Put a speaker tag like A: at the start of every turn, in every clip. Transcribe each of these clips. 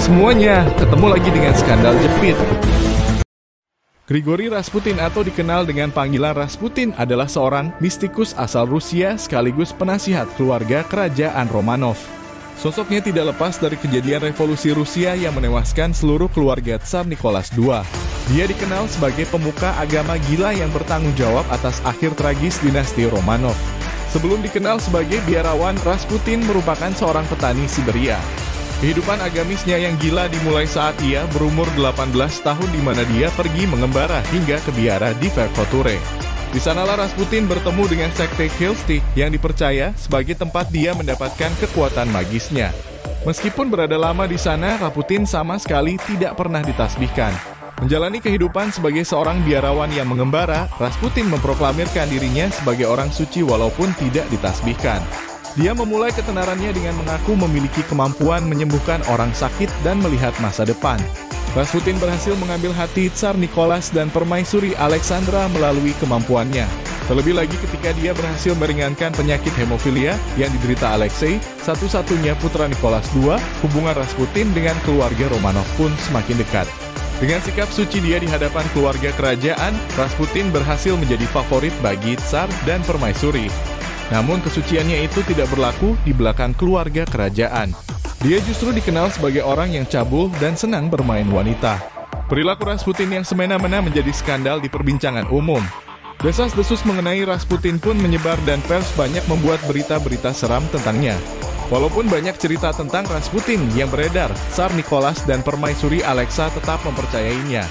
A: semuanya, ketemu lagi dengan skandal jepit. Grigori Rasputin atau dikenal dengan panggilan Rasputin adalah seorang mistikus asal Rusia sekaligus penasihat keluarga kerajaan Romanov. Sosoknya tidak lepas dari kejadian revolusi Rusia yang menewaskan seluruh keluarga Tsar Nicholas II. Dia dikenal sebagai pemuka agama gila yang bertanggung jawab atas akhir tragis dinasti Romanov. Sebelum dikenal sebagai biarawan, Rasputin merupakan seorang petani Siberia. Kehidupan agamisnya yang gila dimulai saat ia berumur 18 tahun di mana dia pergi mengembara hingga ke biara di Verkhoture. Di sanalah Rasputin bertemu dengan sekte Khilsti yang dipercaya sebagai tempat dia mendapatkan kekuatan magisnya. Meskipun berada lama di sana, Rasputin sama sekali tidak pernah ditasbihkan. Menjalani kehidupan sebagai seorang biarawan yang mengembara, Rasputin memproklamirkan dirinya sebagai orang suci walaupun tidak ditasbihkan. Dia memulai ketenarannya dengan mengaku memiliki kemampuan menyembuhkan orang sakit dan melihat masa depan. Rasputin berhasil mengambil hati Tsar Nicholas dan Permaisuri Alexandra melalui kemampuannya. Terlebih lagi ketika dia berhasil meringankan penyakit hemofilia yang diderita Alexei, satu-satunya putra Nicholas II, hubungan Rasputin dengan keluarga Romanov pun semakin dekat. Dengan sikap suci dia di hadapan keluarga kerajaan, Rasputin berhasil menjadi favorit bagi Tsar dan Permaisuri. Namun kesuciannya itu tidak berlaku di belakang keluarga kerajaan. Dia justru dikenal sebagai orang yang cabul dan senang bermain wanita. Perilaku Rasputin yang semena-mena menjadi skandal di perbincangan umum. Desas-desus mengenai Rasputin pun menyebar dan pers banyak membuat berita-berita seram tentangnya. Walaupun banyak cerita tentang Rasputin yang beredar, Tsar Nicholas dan Permaisuri Alexa tetap mempercayainya.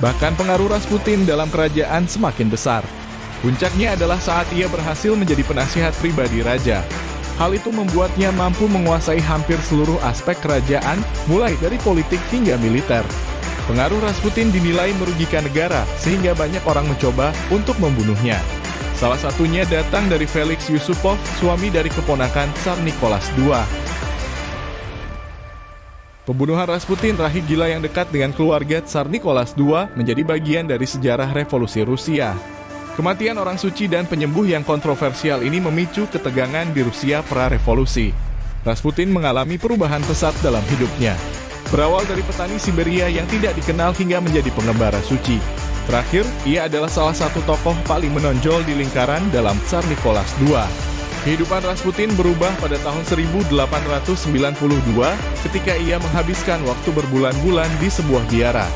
A: Bahkan pengaruh Rasputin dalam kerajaan semakin besar. Puncaknya adalah saat ia berhasil menjadi penasihat pribadi raja. Hal itu membuatnya mampu menguasai hampir seluruh aspek kerajaan, mulai dari politik hingga militer. Pengaruh Rasputin dinilai merugikan negara, sehingga banyak orang mencoba untuk membunuhnya. Salah satunya datang dari Felix Yusupov, suami dari keponakan Tsar Nicholas II. Pembunuhan Rasputin, rahib gila yang dekat dengan keluarga Tsar Nicholas II, menjadi bagian dari sejarah revolusi Rusia. Kematian orang suci dan penyembuh yang kontroversial ini memicu ketegangan di Rusia pra-revolusi. Rasputin mengalami perubahan pesat dalam hidupnya. Berawal dari petani Siberia yang tidak dikenal hingga menjadi pengembara suci. Terakhir, ia adalah salah satu tokoh paling menonjol di lingkaran dalam Tsar Nicholas II. Kehidupan Rasputin berubah pada tahun 1892 ketika ia menghabiskan waktu berbulan-bulan di sebuah biara.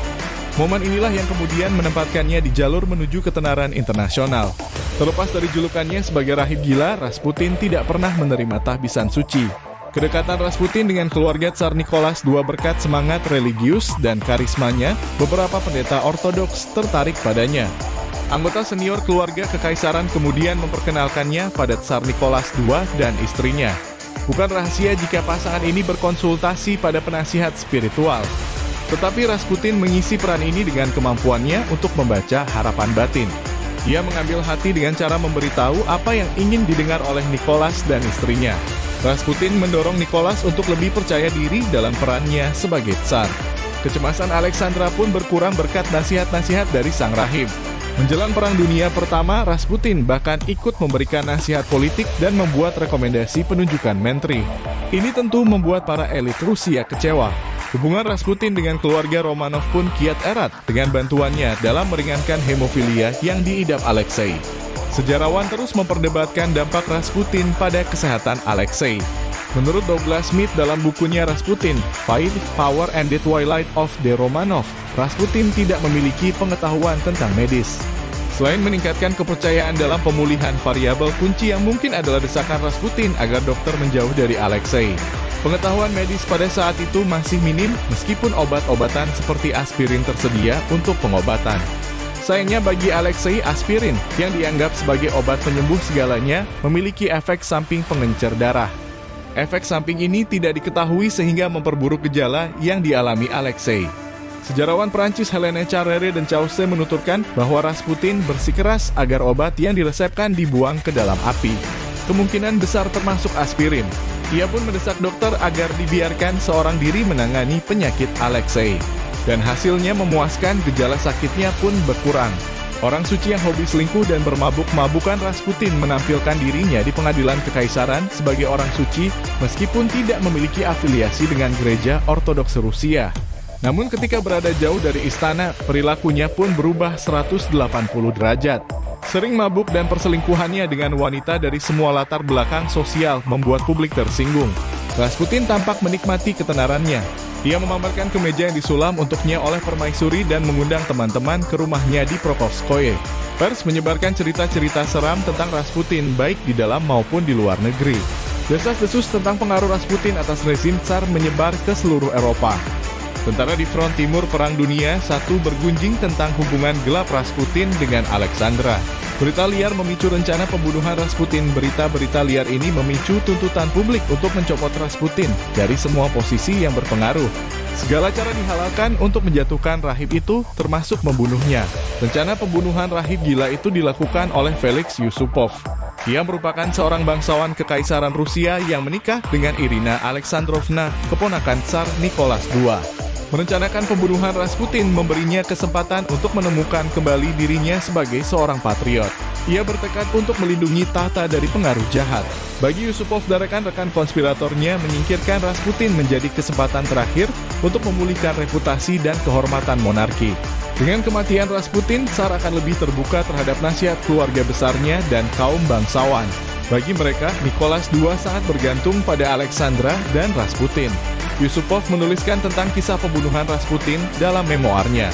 A: Momen inilah yang kemudian menempatkannya di jalur menuju ketenaran internasional. Terlepas dari julukannya sebagai rahib gila, Rasputin tidak pernah menerima tahbisan suci. Kedekatan Rasputin dengan keluarga Tsar Nicholas II berkat semangat religius dan karismanya, beberapa pendeta ortodoks tertarik padanya. Anggota senior keluarga kekaisaran kemudian memperkenalkannya pada Tsar Nicholas II dan istrinya. Bukan rahasia jika pasangan ini berkonsultasi pada penasihat spiritual. Tetapi Rasputin mengisi peran ini dengan kemampuannya untuk membaca harapan batin. Dia mengambil hati dengan cara memberitahu apa yang ingin didengar oleh Nicholas dan istrinya. Rasputin mendorong Nicholas untuk lebih percaya diri dalam perannya sebagai tsar. Kecemasan Alexandra pun berkurang berkat nasihat-nasihat dari sang rahib. Menjelang Perang Dunia Pertama, Rasputin bahkan ikut memberikan nasihat politik dan membuat rekomendasi penunjukan menteri. Ini tentu membuat para elit Rusia kecewa. Hubungan Rasputin dengan keluarga Romanov pun kiat erat dengan bantuannya dalam meringankan hemofilia yang diidap Alexei. Sejarawan terus memperdebatkan dampak Rasputin pada kesehatan Alexei. Menurut Douglas Smith dalam bukunya Rasputin, Fight, Power and the Twilight of the Romanov, Rasputin tidak memiliki pengetahuan tentang medis. Selain meningkatkan kepercayaan dalam pemulihan, variabel kunci yang mungkin adalah desakan Rasputin agar dokter menjauh dari Alexei. Pengetahuan medis pada saat itu masih minim meskipun obat-obatan seperti aspirin tersedia untuk pengobatan. Sayangnya bagi Alexei, aspirin yang dianggap sebagai obat penyembuh segalanya memiliki efek samping pengencer darah. Efek samping ini tidak diketahui sehingga memperburuk gejala yang dialami Alexei. Sejarawan Prancis Helene Carrere dan Chaucer menuturkan bahwa Rasputin bersikeras agar obat yang diresepkan dibuang ke dalam api. Kemungkinan besar termasuk aspirin. Ia pun mendesak dokter agar dibiarkan seorang diri menangani penyakit Alexei. Dan hasilnya memuaskan, gejala sakitnya pun berkurang. Orang suci yang hobi selingkuh dan bermabuk-mabukan, Rasputin menampilkan dirinya di pengadilan kekaisaran sebagai orang suci meskipun tidak memiliki afiliasi dengan gereja Ortodoks Rusia. Namun ketika berada jauh dari istana, perilakunya pun berubah 180 derajat. Sering mabuk dan perselingkuhannya dengan wanita dari semua latar belakang sosial membuat publik tersinggung. Rasputin tampak menikmati ketenarannya. Ia memamerkan kemeja yang disulam untuknya oleh permaisuri dan mengundang teman-teman ke rumahnya di Prokofskoye. Pers menyebarkan cerita-cerita seram tentang Rasputin baik di dalam maupun di luar negeri. Desas-desus tentang pengaruh Rasputin atas rezim Tsar menyebar ke seluruh Eropa. Sementara di front timur Perang Dunia I bergunjing tentang hubungan gelap Rasputin dengan Alexandra. Berita liar memicu rencana pembunuhan Rasputin. Berita-berita liar ini memicu tuntutan publik untuk mencopot Rasputin dari semua posisi yang berpengaruh. Segala cara dihalalkan untuk menjatuhkan rahib itu, termasuk membunuhnya. Rencana pembunuhan rahib gila itu dilakukan oleh Felix Yusupov. Ia merupakan seorang bangsawan kekaisaran Rusia yang menikah dengan Irina Alexandrovna, keponakan Tsar Nicholas II. Merencanakan pembunuhan Rasputin memberinya kesempatan untuk menemukan kembali dirinya sebagai seorang patriot. Ia bertekad untuk melindungi tahta dari pengaruh jahat. Bagi Yusupov dan rekan-rekan konspiratornya, menyingkirkan Rasputin menjadi kesempatan terakhir untuk memulihkan reputasi dan kehormatan monarki. Dengan kematian Rasputin, Tsar akan lebih terbuka terhadap nasihat keluarga besarnya dan kaum bangsawan. Bagi mereka, Nicholas II sangat bergantung pada Alexandra dan Rasputin. Yusupov menuliskan tentang kisah pembunuhan Rasputin dalam memoarnya.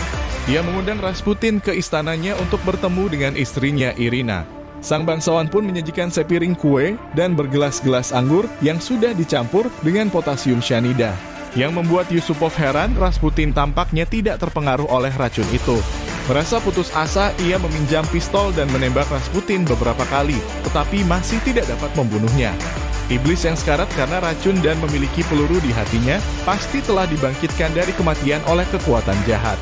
A: Ia mengundang Rasputin ke istananya untuk bertemu dengan istrinya Irina. Sang bangsawan pun menyajikan sepiring kue dan bergelas-gelas anggur yang sudah dicampur dengan potasium cyanida. Yang membuat Yusupov heran, Rasputin tampaknya tidak terpengaruh oleh racun itu. Merasa putus asa, ia meminjam pistol dan menembak Rasputin beberapa kali, tetapi masih tidak dapat membunuhnya. Iblis yang sekarat karena racun dan memiliki peluru di hatinya pasti telah dibangkitkan dari kematian oleh kekuatan jahat.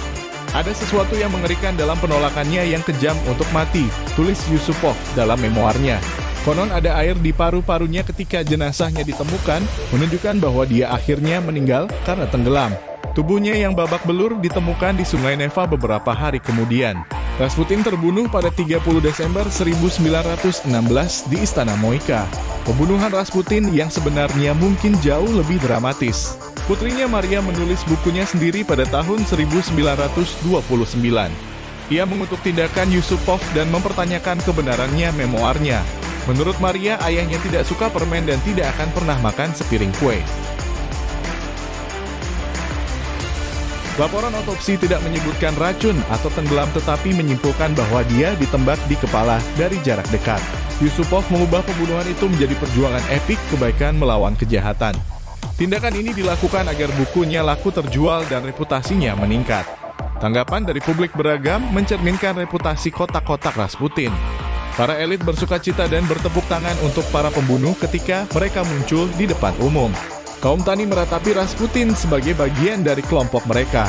A: Ada sesuatu yang mengerikan dalam penolakannya yang kejam untuk mati, tulis Yusupov dalam memoarnya. Konon ada air di paru-parunya ketika jenazahnya ditemukan, menunjukkan bahwa dia akhirnya meninggal karena tenggelam. Tubuhnya yang babak belur ditemukan di Sungai Neva beberapa hari kemudian. Rasputin terbunuh pada 30 Desember 1916 di Istana Moika. Pembunuhan Rasputin yang sebenarnya mungkin jauh lebih dramatis. Putrinya Maria menulis bukunya sendiri pada tahun 1929. Ia mengutuk tindakan Yusupov dan mempertanyakan kebenarannya memoarnya. Menurut Maria, ayahnya tidak suka permen dan tidak akan pernah makan sepiring kue. Laporan otopsi tidak menyebutkan racun atau tenggelam, tetapi menyimpulkan bahwa dia ditembak di kepala dari jarak dekat. Yusupov mengubah pembunuhan itu menjadi perjuangan epik kebaikan melawan kejahatan. Tindakan ini dilakukan agar bukunya laku terjual dan reputasinya meningkat. Tanggapan dari publik beragam mencerminkan reputasi kotak-kotak Rasputin. Para elit bersukacita dan bertepuk tangan untuk para pembunuh ketika mereka muncul di depan umum. Kaum tani meratapi Rasputin sebagai bagian dari kelompok mereka.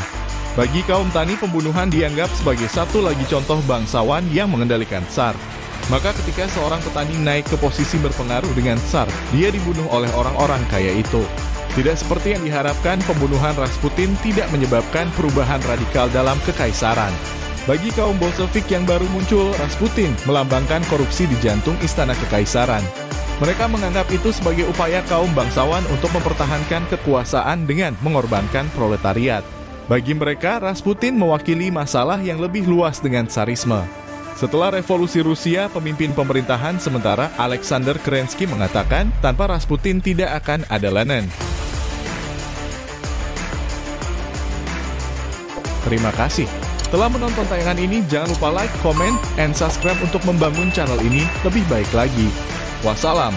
A: Bagi kaum tani, pembunuhan dianggap sebagai satu lagi contoh bangsawan yang mengendalikan Tsar. Maka ketika seorang petani naik ke posisi berpengaruh dengan Tsar, dia dibunuh oleh orang-orang kaya itu. Tidak seperti yang diharapkan, pembunuhan Rasputin tidak menyebabkan perubahan radikal dalam kekaisaran. Bagi kaum Bolshevik yang baru muncul, Rasputin melambangkan korupsi di jantung istana kekaisaran. Mereka menganggap itu sebagai upaya kaum bangsawan untuk mempertahankan kekuasaan dengan mengorbankan proletariat. Bagi mereka, Rasputin mewakili masalah yang lebih luas dengan Tsarisme. Setelah revolusi Rusia, pemimpin pemerintahan sementara Alexander Kerensky mengatakan, tanpa Rasputin tidak akan ada Lenin. Terima kasih telah menonton tayangan ini. Jangan lupa like, comment, and subscribe untuk membangun channel ini lebih baik lagi. Wassalam.